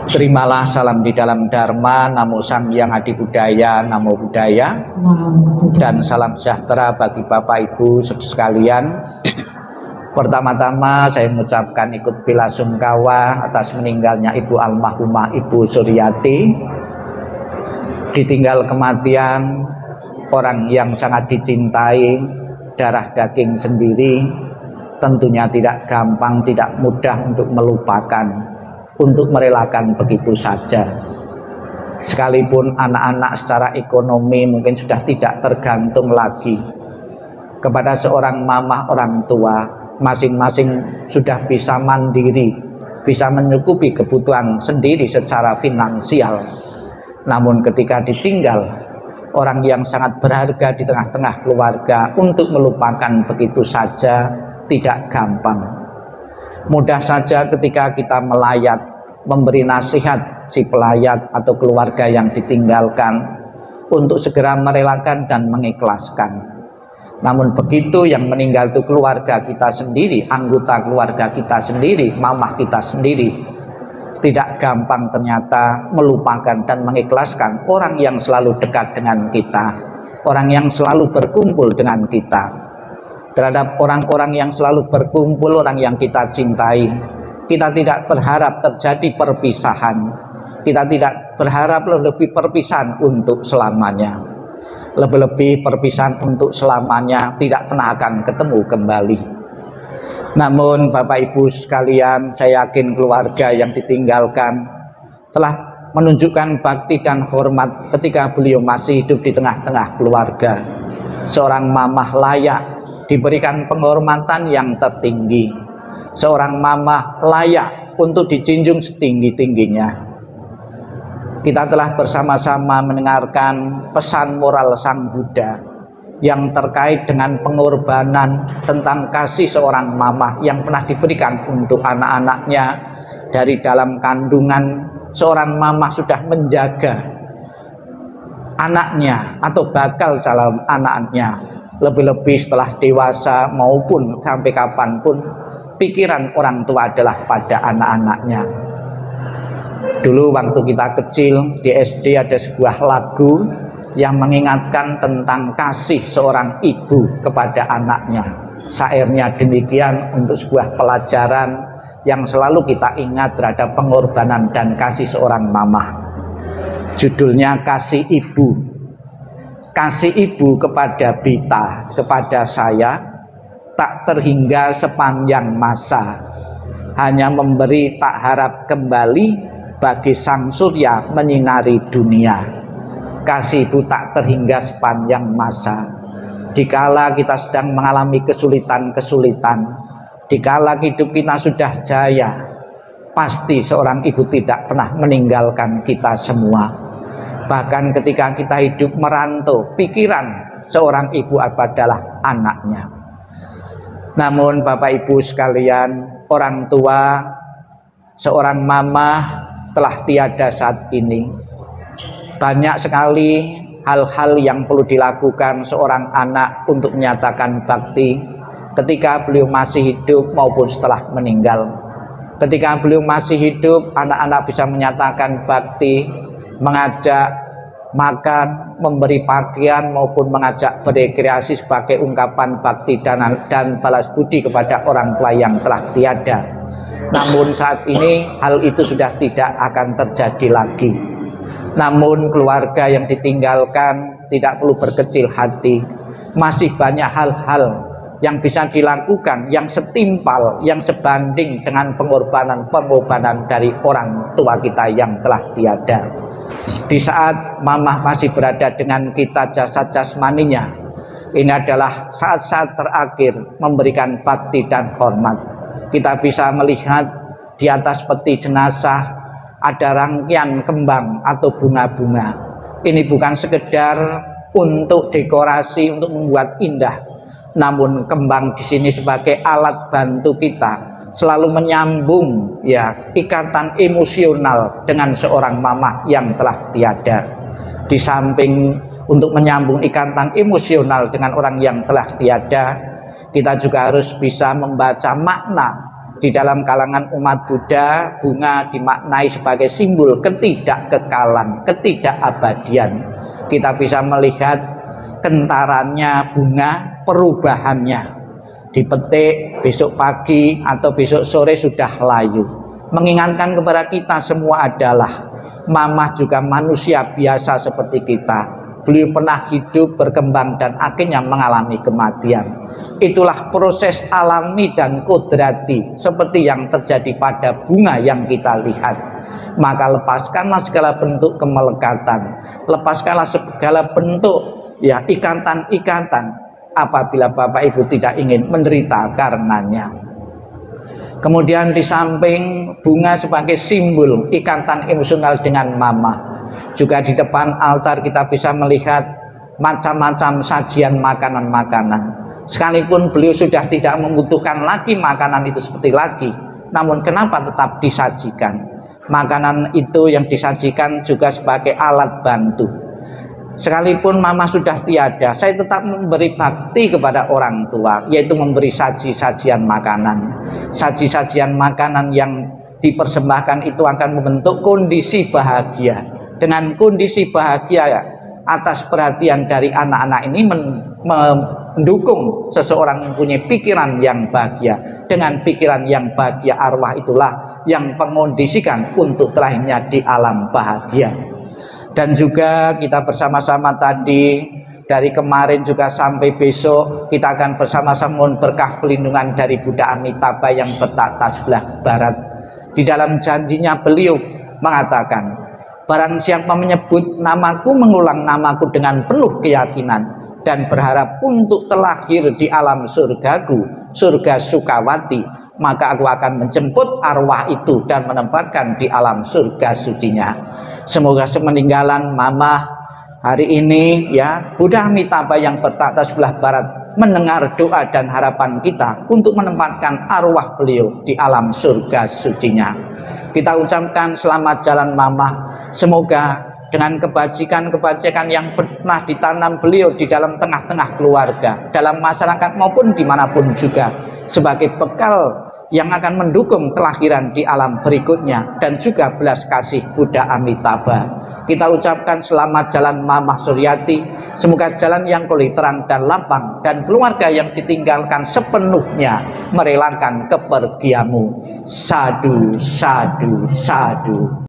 Terimalah salam di dalam Dharma, Namo Sang Hyang Adi Budaya, Namo Buddhaya, dan salam sejahtera bagi Bapak Ibu sekalian. Pertama-tama saya mengucapkan ikut bela sungkawa atas meninggalnya Ibu almarhumah Ibu Suryati. Ditinggal kematian orang yang sangat dicintai, darah daging sendiri, tentunya tidak gampang, tidak mudah untuk melupakan, untuk merelakan begitu saja. Sekalipun anak-anak secara ekonomi mungkin sudah tidak tergantung lagi kepada seorang mamah orang tua, masing-masing sudah bisa mandiri, bisa mencukupi kebutuhan sendiri secara finansial. Namun ketika ditinggal orang yang sangat berharga di tengah-tengah keluarga, untuk melupakan begitu saja tidak gampang. Mudah saja ketika kita melayat, memberi nasihat si pelayat atau keluarga yang ditinggalkan untuk segera merelakan dan mengikhlaskan. Namun begitu yang meninggal itu keluarga kita sendiri, anggota keluarga kita sendiri, mamah kita sendiri, tidak gampang ternyata melupakan dan mengikhlaskan orang yang selalu dekat dengan kita, orang yang selalu berkumpul dengan kita. Terhadap orang-orang yang selalu berkumpul, orang yang kita cintai, kita tidak berharap terjadi perpisahan. Kita tidak berharap lebih perpisahan untuk selamanya. Lebih-lebih perpisahan untuk selamanya tidak pernah akan ketemu kembali. Namun Bapak Ibu sekalian, saya yakin keluarga yang ditinggalkan telah menunjukkan bakti dan hormat ketika beliau masih hidup di tengah-tengah keluarga. Seorang mamah layak diberikan penghormatan yang tertinggi. Seorang mamah layak untuk dijunjung setinggi-tingginya. Kita telah bersama-sama mendengarkan pesan moral Sang Buddha yang terkait dengan pengorbanan, tentang kasih seorang mamah yang pernah diberikan untuk anak-anaknya. Dari dalam kandungan, seorang mamah sudah menjaga anaknya atau bakal calon anaknya. Lebih-lebih setelah dewasa maupun sampai kapanpun, pikiran orang tua adalah pada anak-anaknya. Dulu waktu kita kecil di SD ada sebuah lagu yang mengingatkan tentang kasih seorang ibu kepada anaknya. Syairnya demikian untuk sebuah pelajaran yang selalu kita ingat terhadap pengorbanan dan kasih seorang mamah. Judulnya Kasih Ibu. Kasih ibu kepada Bita, kepada saya, tak terhingga sepanjang masa. Hanya memberi tak harap kembali, bagi sang surya menyinari dunia. Kasih ibu tak terhingga sepanjang masa. Dikala kita sedang mengalami kesulitan-kesulitan, dikala hidup kita sudah jaya, pasti seorang ibu tidak pernah meninggalkan kita semua. Bahkan ketika kita hidup merantau, pikiran seorang ibu adalah anaknya. Namun Bapak Ibu sekalian, orang tua, seorang mama telah tiada saat ini. Banyak sekali hal-hal yang perlu dilakukan seorang anak untuk menyatakan bakti ketika beliau masih hidup maupun setelah meninggal. Ketika beliau masih hidup, anak-anak bisa menyatakan bakti, mengajak makan, memberi pakaian maupun mengajak berekreasi sebagai ungkapan bakti dan balas budi kepada orang tua yang telah tiada. Namun saat ini hal itu sudah tidak akan terjadi lagi. Namun keluarga yang ditinggalkan tidak perlu berkecil hati. Masih banyak hal-hal yang bisa dilakukan, yang setimpal, yang sebanding dengan pengorbanan dari orang tua kita yang telah tiada. Di saat mamah masih berada dengan kita jasad jasmaninya, ini adalah saat-saat terakhir memberikan bakti dan hormat. Kita bisa melihat di atas peti jenazah ada rangkaian kembang atau bunga-bunga. Ini bukan sekedar untuk dekorasi, untuk membuat indah, namun kembang di sini sebagai alat bantu kita selalu menyambung ikatan emosional dengan seorang mamah yang telah tiada. Di samping untuk menyambung ikatan emosional dengan orang yang telah tiada, kita juga harus bisa membaca makna Di dalam kalangan umat Buddha, bunga dimaknai sebagai simbol ketidakkekalan, ketidakabadian. Kita bisa melihat kentarannya bunga, perubahannya. Dipetik besok pagi atau besok sore sudah layu. Mengingatkan kepada kita semua adalah Mamah juga manusia biasa seperti kita. Beliau pernah hidup, berkembang, dan akhirnya mengalami kematian. Itulah proses alami dan kodrati seperti yang terjadi pada bunga yang kita lihat. Maka lepaskanlah segala bentuk kemelekatan, lepaskanlah segala bentuk ikatan-ikatan apabila Bapak Ibu tidak ingin menderita karenanya. Kemudian di samping bunga sebagai simbol ikatan emosional dengan Mamah, juga di depan altar kita bisa melihat macam-macam sajian makanan-makanan. Sekalipun beliau sudah tidak membutuhkan lagi makanan itu seperti lagi, namun kenapa tetap disajikan? Makanan itu yang disajikan juga sebagai alat bantu. Sekalipun Mama sudah tiada, saya tetap memberi bakti kepada orang tua, yaitu memberi saji-sajian makanan. Saji-sajian makanan yang dipersembahkan itu akan membentuk kondisi bahagia. Dengan kondisi bahagia atas perhatian dari anak-anak ini mendukung seseorang mempunyai pikiran yang bahagia. Dengan pikiran yang bahagia, arwah itulah yang mengondisikan untuk terlahirnya di alam bahagia. Dan juga kita bersama-sama tadi dari kemarin juga sampai besok kita akan bersama-sama mohon berkah pelindungan dari Buddha Amitabha yang bertahta sebelah barat. Di dalam janjinya beliau mengatakan, barang siapa menyebut namaku, mengulang namaku dengan penuh keyakinan dan berharap untuk terlahir di alam surgaku, surga Sukawati, maka aku akan menjemput arwah itu dan menempatkan di alam surga sucinya. Semoga semeninggalan Mamah hari ini Buddha Amitabha yang bertahta sebelah barat mendengar doa dan harapan kita untuk menempatkan arwah beliau di alam surga sucinya. Kita ucapkan selamat jalan Mamah. Semoga dengan kebajikan-kebajikan yang pernah ditanam beliau di dalam tengah-tengah keluarga, dalam masyarakat maupun dimanapun juga, sebagai bekal yang akan mendukung kelahiran di alam berikutnya, dan juga belas kasih Buddha Amitabha. Kita ucapkan selamat jalan Mamah Suryati. Semoga jalan yang kulih terang dan lapang, dan keluarga yang ditinggalkan sepenuhnya merelakan kepergianmu. Sadu, sadu, sadu.